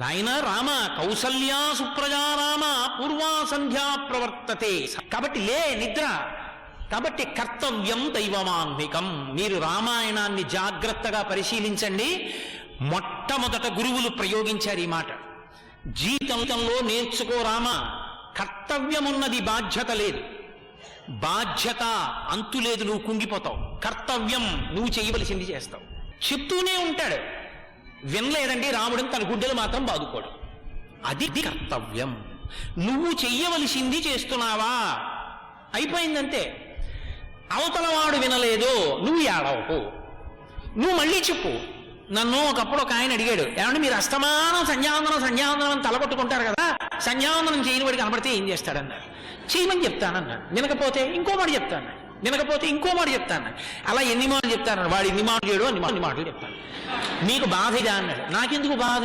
నాయన రామ కౌసల్యా సుప్రజా రామ పూర్వా సంధ్యా ప్రవర్తతే. కాబట్టి లే నిద్ర. కాబట్టి కర్తవ్యం దైవమాన్వికం. మీరు రామాయణాన్ని జాగ్రత్తగా పరిశీలించండి. మొట్టమొదట గురువులు ప్రయోగించారు ఈ మాట. జీవితంలో నేర్చుకో రామ, కర్తవ్యమున్నది, బాధ్యత లేదు. బాధ్యత అంతు లేదు, నువ్వు కుంగిపోతావు. కర్తవ్యం నువ్వు చేయవలసింది చేస్తావు. చెప్తూనే ఉంటాడు. వినలేదండి రాముడిని తన గుడ్డలు మాత్రం బాదుకోడు. అది కర్తవ్యం. నువ్వు చెయ్యవలసింది చేస్తున్నావా, అయిపోయిందంతే. అవతలవాడు వినలేదు, నువ్వు ఏడవకు, నువ్వు మళ్ళీ చెప్పు. నన్ను ఒకప్పుడు ఒక ఆయన అడిగాడు, ఏమంటే మీరు అస్తమానం సంధ్యావందనం అని తలకొట్టుకుంటారు కదా, సంధ్యావందనం చేయని వాడికి కనబడితే ఏం చేస్తాడన్నారు. చేయమని చెప్తానన్నాడు. వినకపోతే ఇంకో మాట చెప్తాను, వినకపోతే ఇంకో మాట చెప్తాను. అలా ఎన్ని మాటలు చెప్తాను, వాడు ఎన్ని మాటలు చేయడు అన్ని మాటలు చెప్తాను. మీకు బాధ ఇదా అన్నాడు. నాకెందుకు బాధ,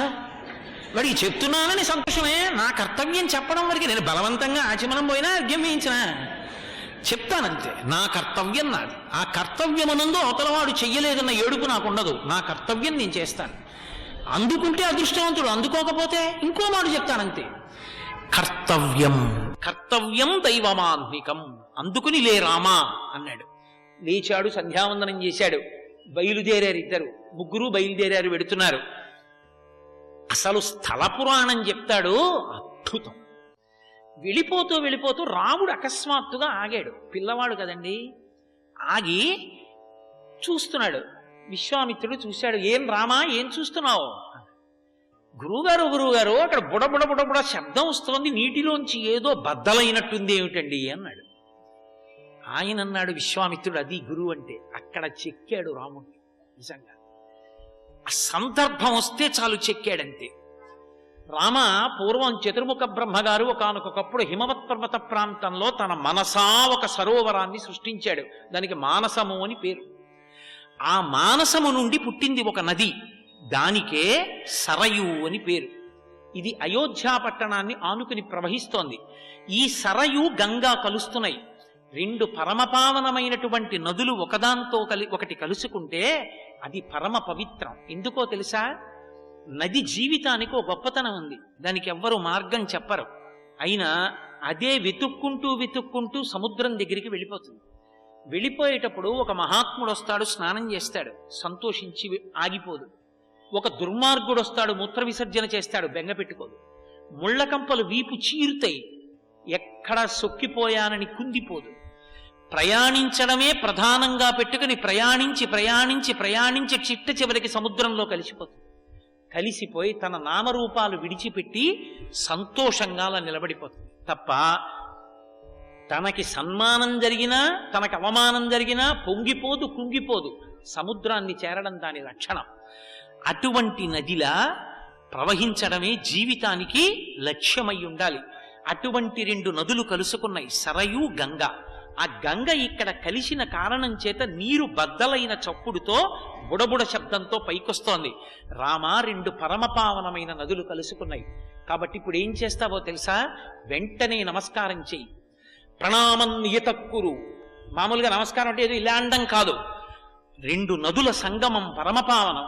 వాడికి చెప్తున్నానని సంతోషమే. నా కర్తవ్యం చెప్పడం వరకు నేను బలవంతంగా ఆచమనం పోయినా అర్ఘ్యం వేయించిన చెప్తానంతే. నా కర్తవ్యం నాది. ఆ కర్తవ్యమునందు అవతలవాడు చెయ్యలేదన్న ఏడుపు నాకు ఉండదు. నా కర్తవ్యం నేను చేస్తాను. అందుకుంటే అదృష్టవంతుడు, అందుకోకపోతే ఇంకో మాట చెప్తానంతే. కర్తవ్యం కర్తవ్యం దైవమాన్వికం. అందుకుని లే రామా అన్నాడు. లేచాడు, సంధ్యావందనం చేశాడు. బయలుదేరారు, ఇద్దరు ముగ్గురు బయలుదేరారు, వెడుతున్నారు. అసలు స్థల పురాణం చెప్తాడు, అద్భుతం. వెళ్ళిపోతూ వెళ్ళిపోతూ రాముడు అకస్మాత్తుగా ఆగాడు. పిల్లవాడు కదండి, ఆగి చూస్తున్నాడు. విశ్వామిత్రుడు చూశాడు. ఏం రామా, ఏం చూస్తున్నావు? గురువుగారు అక్కడ బుడబుడ శబ్దం వస్తోంది, నీటిలోంచి ఏదో బద్దలైనట్టుంది, ఏమిటండి అన్నాడు. ఆయన అన్నాడు విశ్వామిత్రుడు, అది గురువు అంటే. అక్కడ చెక్కాడు రాముడిని. నిజంగా ఆ సందర్భం వస్తే చాలు చెక్కాడంతే. రామ పూర్వం చతుర్ముఖ బ్రహ్మగారు ఒకానొకప్పుడు హిమవత్ పర్వత ప్రాంతంలో తన మనసా ఒక సరోవరాన్ని సృష్టించాడు. దానికి మానసము అని పేరు. ఆ మానసము నుండి పుట్టింది ఒక నది, దానికే సరయు అని పేరు. ఇది అయోధ్య పట్టణాన్ని ఆనుకుని ప్రవహిస్తోంది. ఈ సరయు గంగా కలుస్తున్నాయి. రెండు పరమపావనమైనటువంటి నదులు ఒకదాంతో ఒకటి కలుసుకుంటే అది పరమ పవిత్రం. ఎందుకో తెలుసా? నది జీవితానికి ఒక గొప్పతనం ఉంది. దానికి ఎవ్వరూ మార్గం చెప్పరు. అయినా అదే వెతుక్కుంటూ సముద్రం దగ్గరికి వెళ్ళిపోతుంది. వెళ్ళిపోయేటప్పుడు ఒక మహాత్ముడు వస్తాడు, స్నానం చేస్తాడు, సంతోషించి ఆగిపోదు. ఒక దుర్మార్గుడు వస్తాడు, మూత్ర విసర్జన చేస్తాడు, బెంగ పెట్టుకోదు. ముళ్ళకంపలు వీపు చీరుతాయి, ఎక్కడ సొక్కిపోయానని కుందిపోదు. ప్రయాణించడమే ప్రధానంగా పెట్టుకుని ప్రయాణించి చిట్ట చివరికి సముద్రంలో కలిసిపోతుంది. కలిసిపోయి తన నామరూపాలు విడిచిపెట్టి సంతోషంగా అలా నిలబడిపోతుంది తప్ప తనకి సన్మానం జరిగినా తనకి అవమానం జరిగినా పొంగిపోదు, కుంగిపోదు. సముద్రాన్ని చేరడం దాని లక్షణం. అటువంటి నదిలా ప్రవహించడమే జీవితానికి లక్ష్యమై ఉండాలి. అటువంటి రెండు నదులు కలుసుకున్నాయి, సరయు గంగ. ఆ గంగ ఇక్కడ కలిసిన కారణం చేత నీరు బద్దలైన చప్పుడుతో బుడబుడ శబ్దంతో పైకొస్తోంది. రామ, రెండు పరమపావనమైన నదులు కలుసుకున్నాయి. కాబట్టి ఇప్పుడు ఏం చేస్తావో తెలుసా? వెంటనే నమస్కారం చెయ్యి. ప్రణామం నియతక్కురు. మామూలుగా నమస్కారం అంటే ఏదో ఇలా అండం కాదు. రెండు నదుల సంగమం పరమపావనం.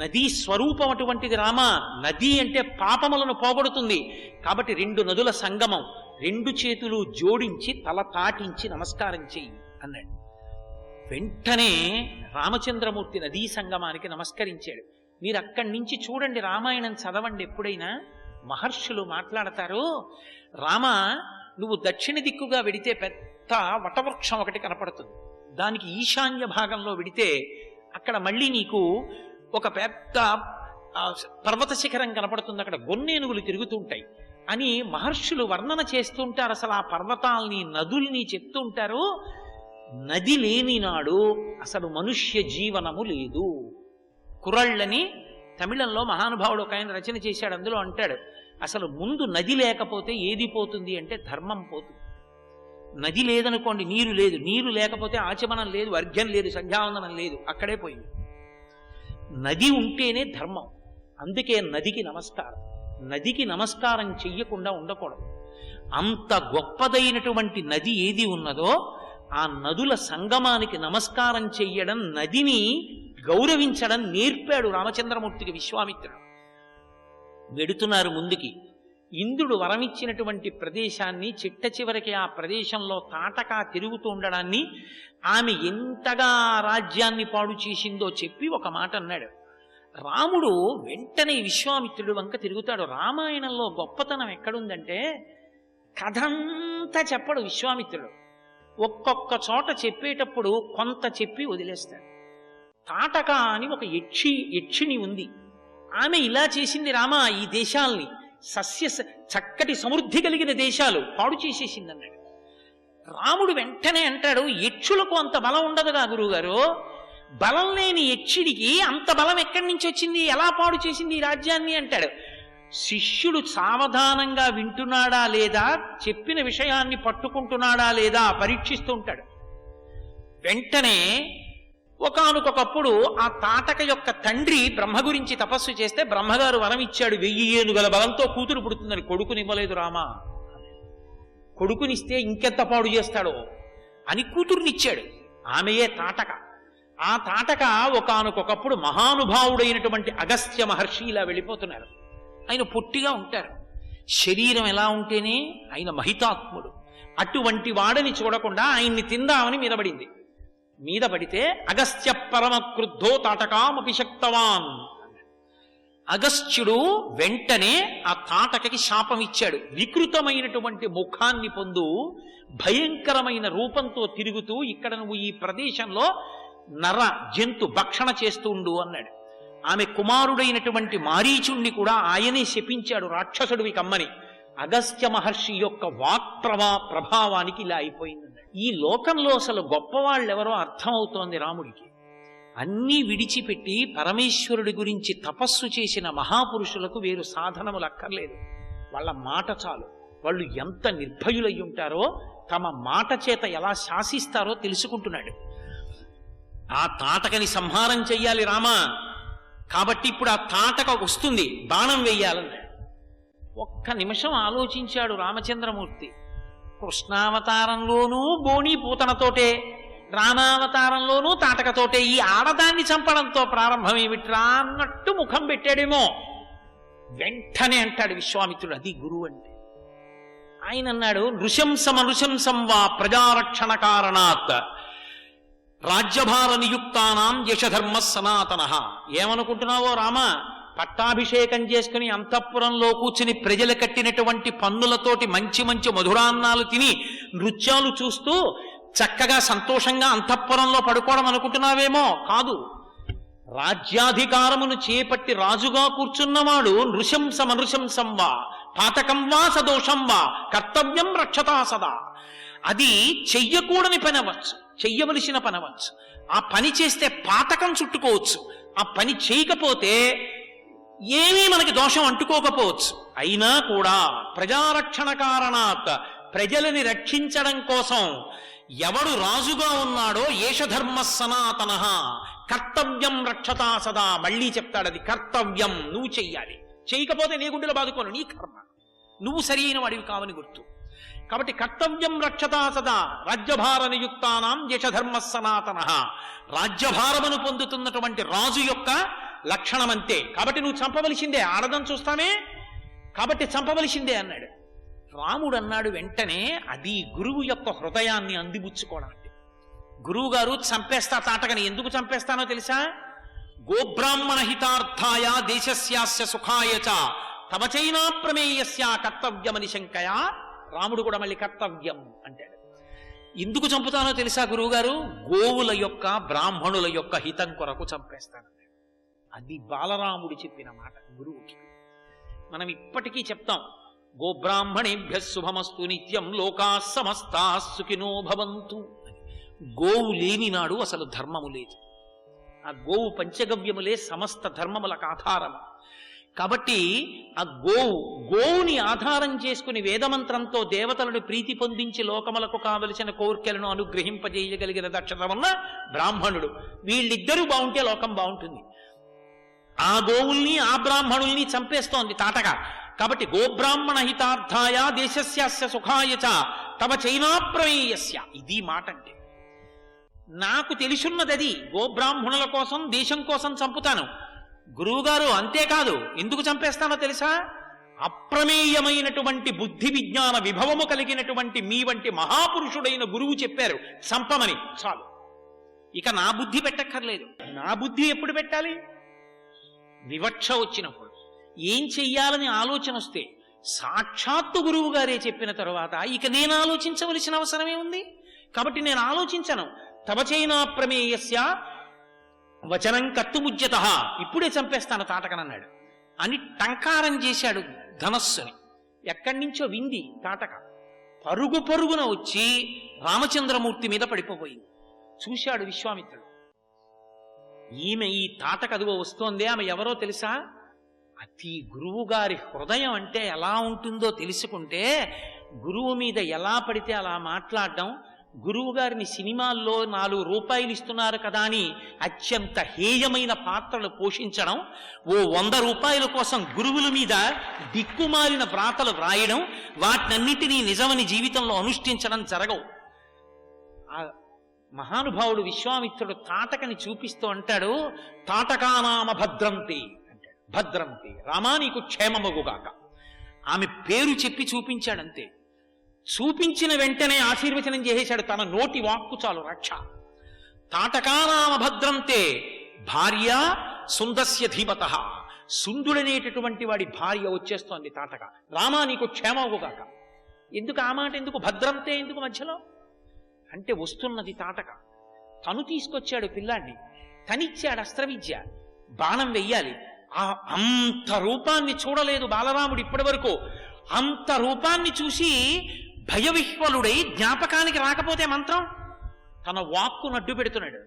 నదీ స్వరూపం అటువంటిది రామ. నది అంటే పాపములను పోగొడుతుంది. కాబట్టి రెండు నదుల సంగమం. రెండు చేతులు జోడించి తల తాటించి నమస్కారం చెయ్యి అన్నాడు. వెంటనే రామచంద్రమూర్తి నదీ సంగమానికి నమస్కరించాడు. మీరు అక్కడి నుంచి చూడండి, రామాయణం చదవండి. ఎప్పుడైనా మహర్షులు మాట్లాడతారు, రామ నువ్వు దక్షిణ దిక్కుగా వెడితే పెద్ద వటవృక్షం ఒకటి కనపడుతుంది. దానికి ఈశాన్య భాగంలో వెడితే అక్కడ మళ్ళీ నీకు ఒక పెద్ద పర్వత శిఖరం కనపడుతుంది. అక్కడ గొన్నేనుగులు తిరుగుతుంటాయి అని మహర్షులు వర్ణన చేస్తుంటారు. అసలు ఆ పర్వతాల్ని, నదుల్ని చెప్తుంటారు. నది లేని నాడు అసలు మనుష్య జీవనము లేదు. కురళ్ళని తమిళంలో మహానుభావుడు ఒక ఆయన రచన చేశాడు. అందులో అంటాడు, అసలు ముందు నది లేకపోతే ఏది పోతుంది అంటే ధర్మం పోతుంది. నది లేదనుకోండి, నీరు లేదు. నీరు లేకపోతే ఆచమనం లేదు, అర్ఘ్యం లేదు, సంధ్యావందనం లేదు, అక్కడే పోయింది. నది ఉంటేనే ధర్మం. అందుకే నదికి నమస్కారం. నదికి నమస్కారం చెయ్యకుండా ఉండకూడదు. అంత గొప్పదైనటువంటి నది ఏది ఉన్నదో ఆ నదుల సంగమానికి నమస్కారం చెయ్యడం, నదిని గౌరవించడం నేర్పాడు రామచంద్రమూర్తికి విశ్వామిత్రుడు. వెడుతున్నారు ముందుకి. ఇంద్రుడు వరమిచ్చినటువంటి ప్రదేశాన్ని, చిట్ట చివరికి ఆ ప్రదేశంలో తాటకా తిరుగుతూ ఉండడాన్ని, ఆమె ఎంతగా రాజ్యాన్ని పాడు చేసిందో చెప్పి ఒక మాట అన్నాడు. రాముడు వెంటనే విశ్వామిత్రుడు వంక తిరుగుతాడు. రామాయణంలో గొప్పతనం ఎక్కడుందంటే కథంతా చెప్పడు విశ్వామిత్రుడు. ఒక్కొక్క చోట చెప్పేటప్పుడు కొంత చెప్పి వదిలేస్తాడు. తాటక అని ఒక యక్షిణి ఉంది. ఆమె ఇలా చేసింది రామా, ఈ దేశాల్ని, చక్కటి సమృద్ధి కలిగిన దేశాలు పాడు చేసేసింది అన్నాడు. రాముడు వెంటనే అంటాడు, యక్షులకు అంత బలం ఉండదుగా గురువుగారు, బలం లేని యక్షుడికి అంత బలం ఎక్కడి నుంచి వచ్చింది, ఎలా పాడు చేసింది ఈ రాజ్యాన్ని అంటాడు. శిష్యుడు సావధానంగా వింటున్నాడా లేదా, చెప్పిన విషయాన్ని పట్టుకుంటున్నాడా లేదా పరీక్షిస్తూ ఉంటాడు. వెంటనే ఒకానొకప్పుడు ఆ తాటక యొక్క తండ్రి బ్రహ్మ గురించి తపస్సు చేస్తే బ్రహ్మగారు వరం ఇచ్చాడు, 1000 ఏనుగుల బలంతో కూతురు పుడుతుందని. కొడుకునివ్వలేదు రామా, కొడుకునిస్తే ఇంకెంత పాడు చేస్తాడో అని కూతురునిచ్చాడు. ఆమెయే తాటక. ఆ తాటక ఒకానొకప్పుడు మహానుభావుడైనటువంటి అగస్త్య మహర్షి ఇలా వెళ్ళిపోతున్నారు. ఆయన పొట్టిగా ఉంటారు, శరీరం ఎలా ఉంటేనే ఆయన మహితాత్ముడు. అటువంటి వాడని చూడకుండా ఆయన్ని తిందామని మీదపడింది. మీద పడితే అగస్త్య పరమ క్రుద్ధో తాటకామపి శక్తవాన్. అగస్త్యుడు వెంటనే ఆ తాటకకి శాపం ఇచ్చాడు. వికృతమైనటువంటి ముఖాన్ని పొందు, భయంకరమైన రూపంతో తిరుగుతూ ఇక్కడ నువ్వు ఈ ప్రదేశంలో నర జంతు భక్షణ చేస్తూ ఉండు అన్నాడు. ఆమె కుమారుడైనటువంటి మారీచుణ్ణి కూడా ఆయనే శపించాడు, రాక్షసుడివి కమ్మని. అగస్త్య మహర్షి యొక్క వాక్ ప్రభావానికి ఇలా అయిపోయింది. ఈ లోకంలో అసలు గొప్పవాళ్ళెవరో అర్థమవుతోంది రాముడికి. అన్నీ విడిచిపెట్టి పరమేశ్వరుడి గురించి తపస్సు చేసిన మహాపురుషులకు వేరు సాధనములు అక్కర్లేదు, వాళ్ళ మాట చాలు. వాళ్ళు ఎంత నిర్భయులై ఉంటారో, తమ మాట చేత ఎలా శాసిస్తారో తెలుసుకుంటున్నాడు. ఆ తాటకని సంహారం చెయ్యాలి రామా, కాబట్టి ఇప్పుడు ఆ తాటక వస్తుంది, బాణం వెయ్యాలన్నాడు. ఒక్క నిమిషం ఆలోచించాడు రామచంద్రమూర్తి. కృష్ణావతారంలోనూ బోణి పూతనతోటే, రామావతారంలోనూ తాటకతోటే, ఈ ఆడదాన్ని చంపడంతో ప్రారంభమేమిట్రా అన్నట్టు ముఖం పెట్టాడేమో. వెంటనే అంటాడు విశ్వామిత్రుడు, అది గురువు అంటే. ఆయన అన్నాడు, నృశంసమనృశంసం వా ప్రజారక్షణ కారణాత్ రాజ్యభార నియుక్తానాం యశధర్మ సనాతన. ఏమనుకుంటున్నావో రామా, పట్టాభిషేకం చేసుకుని అంతఃపురంలో కూర్చుని ప్రజలు కట్టినటువంటి పన్నులతోటి మంచి మంచి మధురాన్నాలు తిని నృత్యాలు చూస్తూ చక్కగా సంతోషంగా అంతఃపురంలో పడుకోవడం అనుకుంటున్నావేమో. కాదు, రాజ్యాధికారమును చేపట్టి రాజుగా కూర్చున్నవాడు నృశంసమనృశంసం వా పాతకం వా సదోషం వా కర్తవ్యం రక్షతా సదా. అది చెయ్యకూడని పని అవ్వచ్చు, చెయ్యవలసిన పని అవ్వచ్చు. ఆ పని చేస్తే పాతకం చుట్టుకోవచ్చు, ఆ పని చేయకపోతే ఏమీ మనకి దోషం అంటుకోకపోవచ్చు. అయినా కూడా ప్రజారక్షణ కారణాత్, ప్రజలని రక్షించడం కోసం ఎవడు రాజుగా ఉన్నాడో ఏషధర్మ సనాతన కర్తవ్యం రక్షతా సదా. మళ్ళీ చెప్తాడు, అది కర్తవ్యం, నువ్వు చెయ్యాలి. చేయకపోతే నీ గుండెలో బాదుకోను, నీ కర్మ, నువ్వు సరి అయిన వాడివి కావని గుర్తు. కాబట్టి కర్తవ్యం రక్షతా సదా రాజ్యభార నియుక్తానాం యశధర్మ సనాతన. రాజ్యభారమును పొందుతున్నటువంటి రాజు యొక్క లక్షణమంతే. కాబట్టి నువ్వు చంపవలసిందే, ఆడదం చూస్తామే కాబట్టి చంపవలసిందే అన్నాడు. రాముడు అన్నాడు వెంటనే, అది గురువు యొక్క హృదయాన్ని అందిపుచ్చుకోవడం అంటే. గురువు గారు చంపేస్తా తాటకని, ఎందుకు చంపేస్తానో తెలుసా? గోబ్రాహ్మణ హితార్థాయ దేశస్యాస్య సుఖాయ చ తవ చైనా ప్రమేయస్య కర్తవ్యమని శంకయా. రాముడు కూడా మళ్ళీ కర్తవ్యం అంటాడు. ఎందుకు చంపుతానో తెలుసా గురువుగారు? గోవుల యొక్క, బ్రాహ్మణుల యొక్క హితం కొరకు చంపేస్తాను. అది బాలరాముడు చెప్పిన మాట గురువుకి. మనం ఇప్పటికీ చెప్తాం, గోబ్రాహ్మణేభ్య శుభమస్తు నిత్యం లోకా సమస్తా సుఖినో భవంతు. గోవు లేని నాడు అసలు ధర్మము లేదు. ఆ గోవు పంచగవ్యములే సమస్త ధర్మములకు ఆధారము. కాబట్టి ఆ గోవుని ఆధారం చేసుకుని వేదమంత్రంతో దేవతలను ప్రీతి పొందించి లోకములకు కావలసిన కోర్కెలను అనుగ్రహింపజేయగలిగిన దక్షత వల్ల బ్రాహ్మణుడు. వీళ్ళిద్దరూ బాగుంటే లోకం బాగుంటుంది. ఆ గోవుల్ని ఆ బ్రాహ్మణుల్ని చంపేస్తోంది తాటక. కాబట్టి గోబ్రాహ్మణ హితార్థాయ దేశస్యాస్య సుఖాయ చ తవ చైనా ప్రమేయస్య. ఇది మాట అంటే. నాకు తెలుసున్నది అది, గోబ్రాహ్మణుల కోసం, దేశం కోసం చంపుతాను. గురువుగారు అంతేకాదు ఎందుకు చంపేస్తానో తెలుసా? అప్రమేయమైనటువంటి బుద్ధి విజ్ఞాన విభవము కలిగినటువంటి మీ వంటి మహాపురుషుడైన గురువు చెప్పారు చంపమని, చాలు, ఇక నా బుద్ధి పెట్టక్కర్లేదు. నా బుద్ధి ఎప్పుడు పెట్టాలి? వివక్ష వచ్చినప్పుడు, ఏం చెయ్యాలని ఆలోచన వస్తే, సాక్షాత్తు గురువు గారే చెప్పిన తరువాత ఇక నేను ఆలోచించవలసిన అవసరమే ఉంది. కాబట్టి నేను ఆలోచించను. తవచైనా ప్రమేయస్య వచనం కర్తుముజ్యత, ఇప్పుడే చంపేస్తాను తాటకనన్నాడు అని టంకారం చేశాడు ధనస్సుని. ఎక్కడి నుంచో వింది తాటక, పరుగు పరుగున వచ్చి రామచంద్రమూర్తి మీద పడిపోయింది. చూశాడు విశ్వామిత్రుడు, ఈమె ఈ తాటక అదుగో వస్తోంది, ఆమె ఎవరో తెలుసా? అతి గురువు గారి హృదయం అంటే ఎలా ఉంటుందో తెలుసుకుంటే, గురువు మీద ఎలా పడితే అలా మాట్లాడడం, గురువు గారిని సినిమాల్లో 4 రూపాయలు ఇస్తున్నారు కదా అని అత్యంత హేయమైన పాత్రలు పోషించడం, ఓ 100 రూపాయల కోసం గురువుల మీద దిక్కుమాలిన వ్రాతలు వ్రాయడం, వాటినన్నిటినీ నిజమని జీవితంలో అనుష్ఠించడం జరగవు. ఆ మహానుభావుడు విశ్వామిత్రుడు తాటకని చూపిస్తూ అంటాడు, తాటకానామ భద్రంతి అంటాడు. భద్రంతి, రామా నీకు క్షేమమగుగాక. ఆమె పేరు చెప్పి చూపించాడంతే. చూపించిన వెంటనే ఆశీర్వచనం చేసేశాడు, తన నోటి వాక్కు చాలు రక్ష. తాటకానామ భద్రంతే భార్య సుందస్య ధీమత, సుందుడనేటటువంటి వాడి భార్య వచ్చేస్తోంది తాటక. రామా నీకు క్షేమవుగాక. ఎందుకు ఆ మాట, ఎందుకు భద్రంతే ఎందుకు మధ్యలో అంటే, వస్తున్నది తాటక. తను తీసుకొచ్చాడు పిల్లాన్ని, తనిచ్చాడు అస్త్రవిద్య, బాణం వెయ్యాలి. అంత రూపాన్ని చూడలేదు బాలరాముడు ఇప్పటి వరకు. అంత రూపాన్ని చూసి భయవిహ్వలుడై జ్ఞాపకానికి రాకపోతే మంత్రం, తన వాక్కును అడ్డు పెడుతున్నాడు.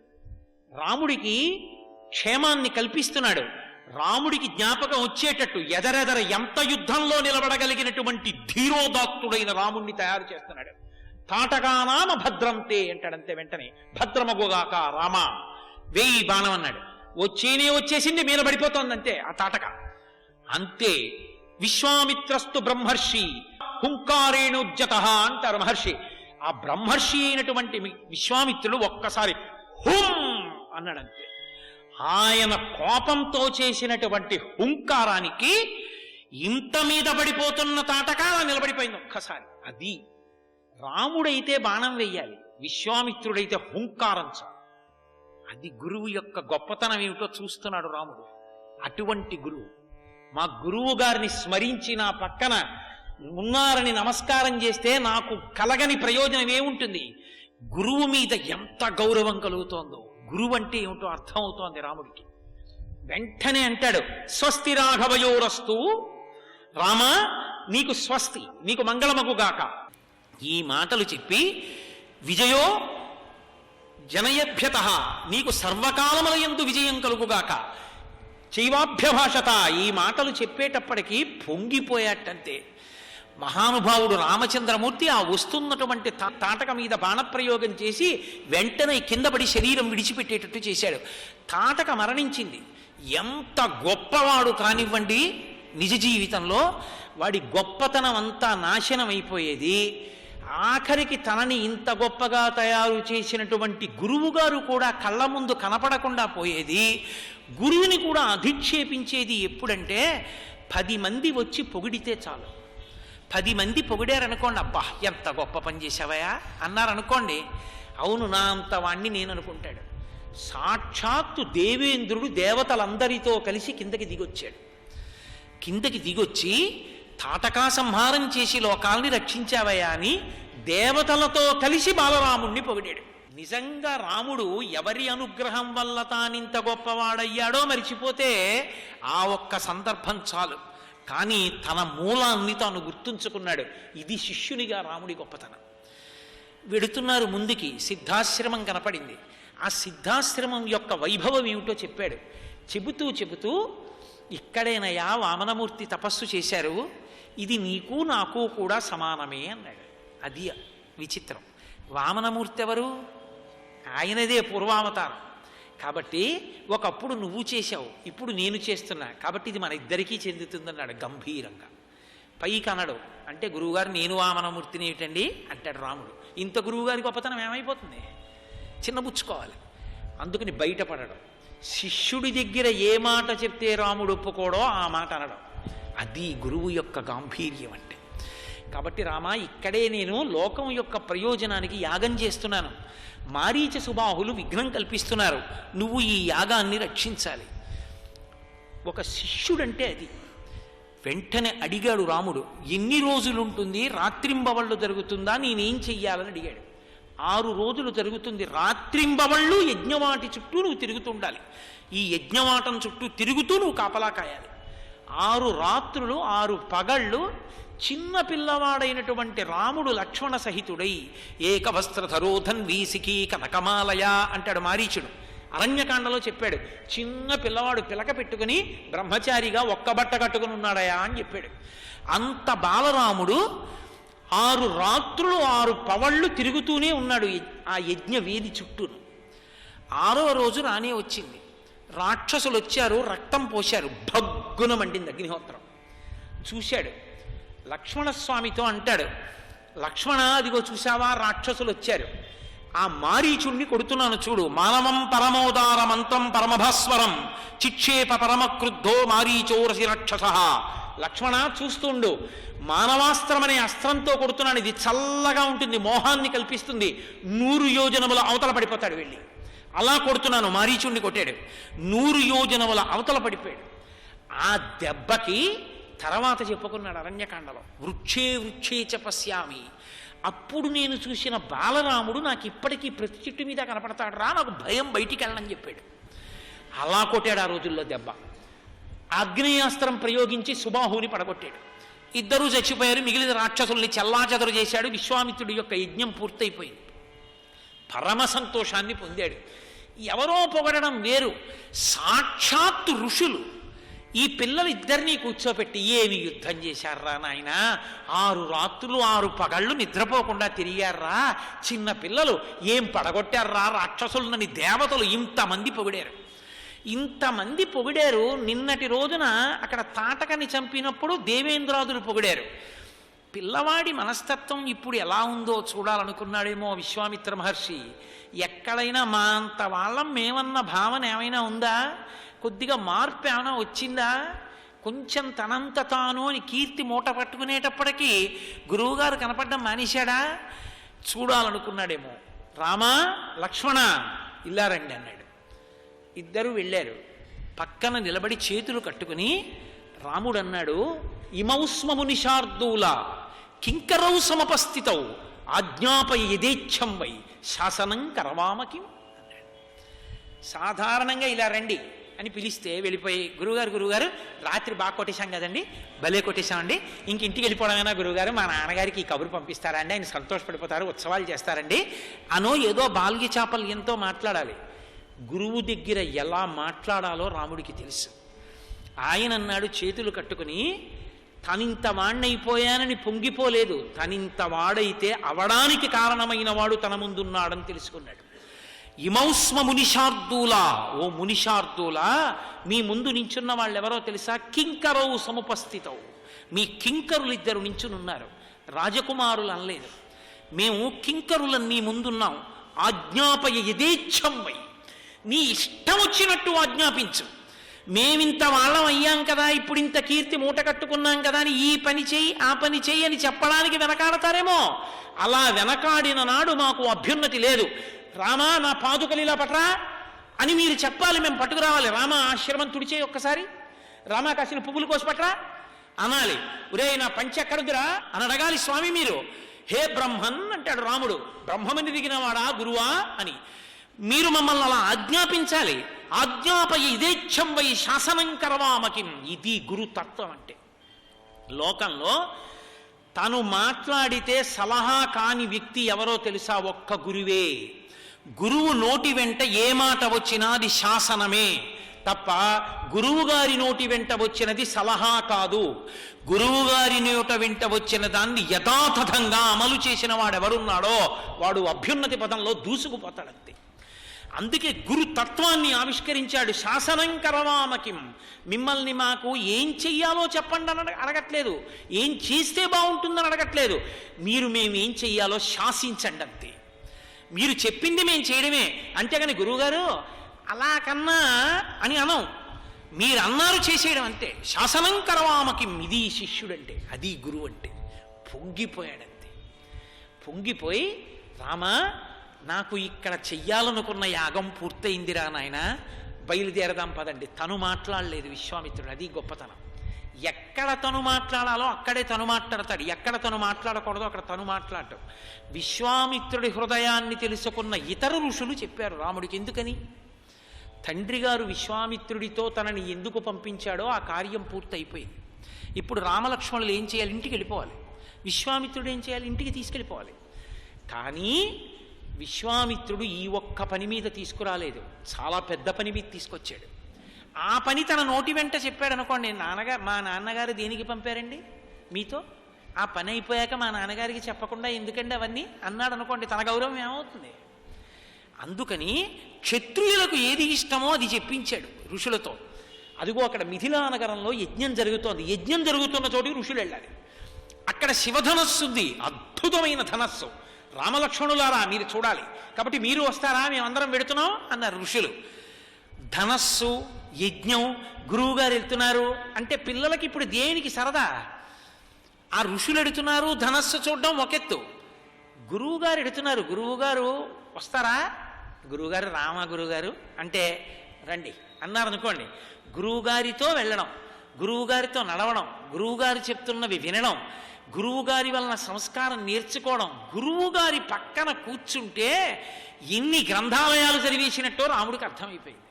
రాముడికి క్షేమాన్ని కల్పిస్తున్నాడు. రాముడికి జ్ఞాపకం వచ్చేటట్టు ఎదరెదర ఎంత యుద్ధంలో నిలబడగలిగినటువంటి ధీరోదాత్తుడైన రాముణ్ణి తయారు చేస్తున్నాడు. తాటకానామ భద్రంతే అంటాడంతే. వెంటనే భద్రమగుగాక రామ, వేయి బాణం అన్నాడు. వచ్చేసింది, మీద పడిపోతోందంతే ఆ తాటక. అంతే. విశ్వామిత్రస్తు బ్రహ్మర్షి హుంకారేణోజ్జత అంటారు మహర్షి. ఆ బ్రహ్మర్షి అయినటువంటి విశ్వామిత్రుడు ఒక్కసారి హుం అన్నాడంతే. ఆయన కోపంతో చేసినటువంటి హుంకారానికి ఇంత మీద పడిపోతున్న తాటక నిలబడిపోయింది ఒక్కసారి. అది రాముడైతే బాణం వెయ్యాలి, విశ్వామిత్రుడైతే హుంకారం చాలు. అది గురువు యొక్క గొప్పతనం ఏమిటో చూస్తున్నాడు రాముడు. అటువంటి గురువు, మా గురువు గారిని స్మరించి నా పక్కన ఉన్నారని నమస్కారం చేస్తే నాకు కలగని ప్రయోజనం ఏముంటుంది? గురువు మీద ఎంత గౌరవం కలుగుతోందో, గురువు అంటే ఏమిటో అర్థం అవుతోంది రాముడికి. వెంటనే అంటాడు, స్వస్తి రాఘవయోరస్తు, రామ నీకు స్వస్తి, నీకు మంగళమగుగాక. ఈ మాటలు చెప్పి విజయో జనయభ్యత, నీకు సర్వకాలములయందు విజయం కలుగుగాక. చైవాభ్యభాషత, ఈ మాటలు చెప్పేటప్పటికీ పొంగిపోయాటంతే. మహానుభావుడు రామచంద్రమూర్తి ఆ వస్తున్నటువంటి తాటక మీద బాణప్రయోగం చేసి వెంటనే కిందపడి శరీరం విడిచిపెట్టేటట్టు చేశాడు. తాటక మరణించింది. ఎంత గొప్పవాడు కానివ్వండి, నిజ జీవితంలో వాడి గొప్పతనం అంతా నాశనం అయిపోయేది. ఆఖరికి తనని ఇంత గొప్పగా తయారు చేసినటువంటి గురువుగారు కూడా కళ్ళ ముందు కనపడకుండా పోయేది. గురువుని కూడా అధిక్షేపించేది ఎప్పుడంటే, 10 మంది వచ్చి పొగిడితే చాలు. 10 మంది పొగిడారనుకోండి, అబ్బా ఎంత గొప్ప పని చేశావయా అన్నారనుకోండి, అవును నా అంత వాణ్ణి నేను అనుకుంటాడు. సాక్షాత్తు దేవేంద్రుడు దేవతలందరితో కలిసి కిందకి దిగొచ్చాడు. కిందకి దిగొచ్చి తాటకా సంహారం చేసి లోకాల్ని రక్షించావయ్యా అని దేవతలతో కలిసి బాలరాముణ్ణి పొగిడాడు. నిజంగా రాముడు ఎవరి అనుగ్రహం వల్ల తానింత గొప్పవాడయ్యాడో మరిచిపోతే ఆ ఒక్క సందర్భం చాలు. కానీ తన మూలాన్ని తాను గుర్తుంచుకున్నాడు. ఇది శిష్యునిగా రాముడి గొప్పతనం. వెడుతున్నారు ముందుకి, సిద్ధాశ్రమం కనపడింది. ఆ సిద్ధాశ్రమం యొక్క వైభవం ఏమిటో చెప్పాడు. చెబుతూ ఇక్కడేనయా వామనమూర్తి తపస్సు చేశారు, ఇది నీకు నాకు కూడా సమానమే అన్నాడు. అది విచిత్రం. వామనమూర్తి ఎవరు? ఆయనదే పూర్వావతారం. కాబట్టి ఒకప్పుడు నువ్వు చేశావు, ఇప్పుడు నేను చేస్తున్నా, కాబట్టి ఇది మన ఇద్దరికీ చెందుతుందన్నాడు గంభీరంగా. పైకి అనడు. అంటే గురువుగారు నేను వామనమూర్తిని ఏమిటండి అంటాడు రాముడు. ఇంత గురువుగారి గొప్పతనం ఏమైపోతుంది? చిన్నబుచ్చుకోవాలి. అందుకని బయటపడడం. శిష్యుడి దగ్గర ఏ మాట చెప్తే రాముడు ఒప్పుకోడో ఆ మాట అనడం. అది గురువు యొక్క గాంభీర్యం అంటే. కాబట్టి రామా, ఇక్కడే నేను లోకం యొక్క ప్రయోజనానికి యాగం చేస్తున్నాను. మారీచ సుబాహులు విఘ్నం కల్పిస్తున్నారు. నువ్వు ఈ యాగాన్ని రక్షించాలి. ఒక శిష్యుడంటే అది. వెంటనే అడిగాడు రాముడు, ఎన్ని రోజులుంటుంది, రాత్రింబవళ్ళు జరుగుతుందా, నేనేం చెయ్యాలని అడిగాడు. 6 రోజులు జరుగుతుంది. రాత్రింబవళ్ళు యజ్ఞవాటి చుట్టూ నువ్వు తిరుగుతుండాలి. ఈ యజ్ఞవాటం చుట్టూ తిరుగుతూ నువ్వు కాపలా కాయాలి. 6 రాత్రులు 6 పగళ్ళు చిన్న పిల్లవాడైనటువంటి రాముడు లక్ష్మణ సహితుడై ఏకవస్త్రధరోధన్ వీసికి కనకమాలయ అంటాడు మారీచుడు. అరణ్యకాండలో చెప్పాడు. చిన్న పిల్లవాడు పిలక పెట్టుకుని బ్రహ్మచారిగా ఒక్క బట్ట కట్టుకుని ఉన్నాడయా అని చెప్పాడు. అంత బాలరాముడు 6 రాత్రులు 6 పవళ్ళు తిరుగుతూనే ఉన్నాడు ఆ యజ్ఞ వేది చుట్టూను. 6వ రోజు రానే వచ్చింది. రాక్షసులు వచ్చారు, రక్తం పోశారు. భగ్గున మండింది అగ్నిహోత్రం. చూశాడు. లక్ష్మణస్వామితో అంటాడు, లక్ష్మణ, అదిగో చూశావా, రాక్షసులు వచ్చారు. ఆ మారీచుణ్ణి కొడుతున్నాను చూడు. మానవం పరమోదారమంతం పరమభాస్వరం చిక్షేప పరమక్రుద్ధో మారీచోరసి రాక్షస. లక్ష్మణ, చూస్తుండు. మానవాస్త్రం అనే అస్త్రంతో కొడుతున్నాను. ఇది చల్లగా ఉంటుంది, మోహాన్ని కల్పిస్తుంది. 100 యోజనముల అవతల పడిపోతాడు వెళ్ళి. అలా కొడుతున్నాను. మారీచుణ్ణి కొట్టాడు. 100 యోజనముల అవతల పడిపోయాడు. ఆ దెబ్బకి తర్వాత చెప్పుకున్నాడు అరణ్యకాండలో, వృక్షే వృక్షే చ పశ్యామి. అప్పుడు నేను చూసిన బాలరాముడు నాకు ఇప్పటికీ ప్రతి చెట్టు మీద కనపడతాడు రా, నాకు భయం, బయటికి వెళ్ళని చెప్పాడు. అలా కొట్టాడు ఆ రోజుల్లో దెబ్బ. ఆగ్నేయాస్త్రం ప్రయోగించి సుబాహుని పడగొట్టాడు. 2 చచ్చిపోయారు. మిగిలిన రాక్షసుల్ని చెల్లాచెదరు చేశాడు. విశ్వామిత్రుడి యొక్క యజ్ఞం పూర్తయిపోయింది. పరమ సంతోషాన్ని పొందాడు. ఎవరో పొగడడం వేరు, సాక్షాత్తు ఋషులు ఈ పిల్లలిద్దరినీ కూర్చోపెట్టి ఏమి యుద్ధం చేశారా నాయన, 6 రాత్రులు 6 పగళ్ళు నిద్రపోకుండా తిరిగారా, చిన్న పిల్లలు ఏం పడగొట్టారా రాక్షసులనని దేవతలు ఇంతమంది పొగిడారు. ఇంతమంది పొగిడారు. నిన్నటి రోజున అక్కడ తాటకని చంపినప్పుడు దేవేంద్రాదులు పొగిడారు. పిల్లవాడి మనస్తత్వం ఇప్పుడు ఎలా ఉందో చూడాలనుకున్నాడేమో విశ్వామిత్ర మహర్షి. ఎక్కడైనా మా అంత వాళ్ళం మేమన్న భావన ఏమైనా ఉందా, కొద్దిగా మార్పు ఏమైనా వచ్చిందా, కొంచెం తనంత తాను అని కీర్తి మూట పట్టుకునేటప్పటికీ గురువుగారు కనపడడం మానేశాడా చూడాలనుకున్నాడేమో. రామా, లక్ష్మణ, ఇలా రండి అన్నాడు. 2 వెళ్ళారు. పక్కన నిలబడి చేతులు కట్టుకుని రాముడు అన్నాడు, ఇమౌస్మము నిషార్దూల కింకరౌ సమపస్థితౌ ఆజ్ఞాపయ యథేచ్ఛం వై శాసనం కరవామకిం అన్నాడు. సాధారణంగా ఇలా రండి అని పిలిస్తే వెళ్ళిపోయి, గురువుగారు రాత్రి బాగా కొట్టేశాం కదండి, భలే కొట్టేశామండి, ఇంక ఇంటికి వెళ్ళిపోవడమైనా గురువుగారు, మా నాన్నగారికి ఈ కబురు పంపిస్తారా అండి, ఆయన సంతోషపడిపోతారు, ఉత్సవాలు చేస్తారండి అనో ఏదో బాల్య చాపల్యంతో మాట్లాడాలి. గురువు దగ్గర ఎలా మాట్లాడాలో రాముడికి తెలుసు. ఆయన అన్నాడు చేతులు కట్టుకుని, తనింత వాణ్ణైపోయానని పొంగిపోలేదు, తనింత వాడైతే అవడానికి కారణమైన వాడు తన ముందున్నాడని తెలుసుకున్నాడు. ఇమౌస్మ మునిషార్దూలా, ఓ మునిషార్దూలా, మీ ముందు నించున్న వాళ్ళు ఎవరో తెలుసా, కింకరౌ సముపస్థితౌ, మీ కింకరులు 2 నించునున్నారు. రాజకుమారులు అనలేదు. మేము కింకరులన్నీ ముందున్నాం. ఆజ్ఞాపయ యథేచ్ఛం వై, నీ ఇష్టం వచ్చినట్టు ఆజ్ఞాపించు. మేమింత వాళ్ళం అయ్యాం కదా, ఇప్పుడు ఇంత కీర్తి మూట కట్టుకున్నాం కదా అని ఈ పని చేయి ఆ పని చేయి అని చెప్పడానికి వెనకాడతారేమో. అలా వెనకాడిన నాడు మాకు అభ్యున్నతి లేదు. రామా, నా పాదుకలు ఇలా పట్రా అని మీరు చెప్పాలి, మేము పట్టుకురావాలి. రామ, ఆశ్రమం తుడిచే ఒక్కసారి, రామా కాసిన పువ్వులు కోసి పట్రా అనాలి. ఒరే, నా పంచె ఎక్కడుందిరా అని అడగాలి స్వామి మీరు. హే బ్రహ్మన్ అంటాడు రాముడు, బ్రహ్మమని దిగిన వాడా గురువా అని మీరు మమ్మల్ని అలా ఆజ్ఞాపించాలి. ఆజ్ఞాపయ యథేచ్ఛం వై శాసనం కరవామకిం. ఇది గురుతత్వం అంటే. లోకంలో తను మాట్లాడితే సలహా కాని వ్యక్తి ఎవరో తెలుసా, ఒక్క గురువే. గురువు నోటి వెంట ఏ మాట వచ్చినా అది శాసనమే తప్ప గురువుగారి నోటి వెంట వచ్చినది సలహా కాదు. గురువుగారి నోట వెంట వచ్చిన దాన్ని యథాతథంగా అమలు చేసిన వాడెవరున్నాడో వాడు అభ్యున్నతి పదంలో దూసుకుపోతాడంతే. అందుకే గురు తత్వాన్ని ఆవిష్కరించాడు. శాసనం కరవామకిం, మిమ్మల్ని మాకు ఏం చెయ్యాలో చెప్పండి అని అడగట్లేదు, ఏం చేస్తే బాగుంటుందని అడగట్లేదు. మేమేం చెయ్యాలో శాసించండి అంతే. మీరు చెప్పింది మేము చేయడమే. అంతేగాని గురువుగారు అలా కన్నా అని అనం, మీరు అన్నారు చేసేయడం అంతే. శాసనం కరవామకి మిది శిష్యుడంటే, అది గురువు అంటే. పొంగిపోయాడంతే. పొంగిపోయి, రామా నాకు ఇక్కడ చెయ్యాలనుకున్న యాగం పూర్తయిందిరా నాయన, బయలుదేరదాం పదండి. తను మాట్లాడలేదు విశ్వామిత్రుడు, అది గొప్పతనం. ఎక్కడ తను మాట్లాడాలో అక్కడే తను మాట్లాడతాడు, ఎక్కడ తను మాట్లాడకూడదో అక్కడ తను మాట్లాడటం. విశ్వామిత్రుడి హృదయాన్ని తెలుసుకున్న ఇతర ఋషులు చెప్పారు రాముడికి. ఎందుకని? తండ్రి గారు విశ్వామిత్రుడితో తనని ఎందుకు పంపించాడో ఆ కార్యం పూర్తయిపోయింది. ఇప్పుడు రామలక్ష్మణులు ఏం చేయాలి? ఇంటికి వెళ్ళిపోవాలి. విశ్వామిత్రుడు ఏం చేయాలి? ఇంటికి తీసుకెళ్ళిపోవాలి. కానీ విశ్వామిత్రుడు ఈ ఒక్క పని మీద తీసుకురాలేదు, చాలా పెద్ద పని మీద తీసుకొచ్చాడు. ఆ పని తన నోటి వెంట చెప్పాడు అనుకోండి, మా నాన్నగారు దేనికి పంపారండి మీతో, ఆ పని అయిపోయాక మా నాన్నగారికి చెప్పకుండా ఎందుకండి అవన్నీ అన్నాడు అనుకోండి, తన గౌరవం ఏమవుతుంది? అందుకని క్షత్రియులకు ఏది ఇష్టమో అది చెప్పించాడు ఋషులతో. అదిగో అక్కడ మిథిలా నగరంలో యజ్ఞం జరుగుతోంది, యజ్ఞం జరుగుతున్న చోటికి ఋషులు వెళ్ళాలి. అక్కడ శివధనస్సుంది, అద్భుతమైన ధనస్సు. రామలక్ష్మణులారా మీరు చూడాలి, కాబట్టి మీరు వస్తారా, మేమందరం పెడుతున్నాం అన్నారు ఋషులు. ధనస్సు, యజ్ఞం, గురువుగారు వెళ్తున్నారు అంటే పిల్లలకి ఇప్పుడు దేనికి సరదా? ఆ ఋషులు ఎడుతున్నారు, ధనస్సు చూడడం ఒకెత్తు. గురువుగారు ఎడుతున్నారు, గురువుగారు వస్తారా, గురువుగారు రామా గురువుగారు అంటే రండి అన్నారనుకోండి. గురువుగారితో వెళ్ళడం, గురువుగారితో నడవడం, గురువుగారు చెప్తున్నవి వినడం, గురువుగారి వలన సంస్కారం నేర్చుకోవడం, గురువుగారి పక్కన కూర్చుంటే ఎన్ని గ్రంథాలయాలు చదివేసినట్టో రాముడికి అర్థమైపోయింది.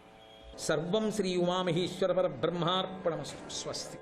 సర్వం శ్రీ ఉమామహేశ్వర పరబ్రహ్మార్పణమస్తు. స్వస్తి.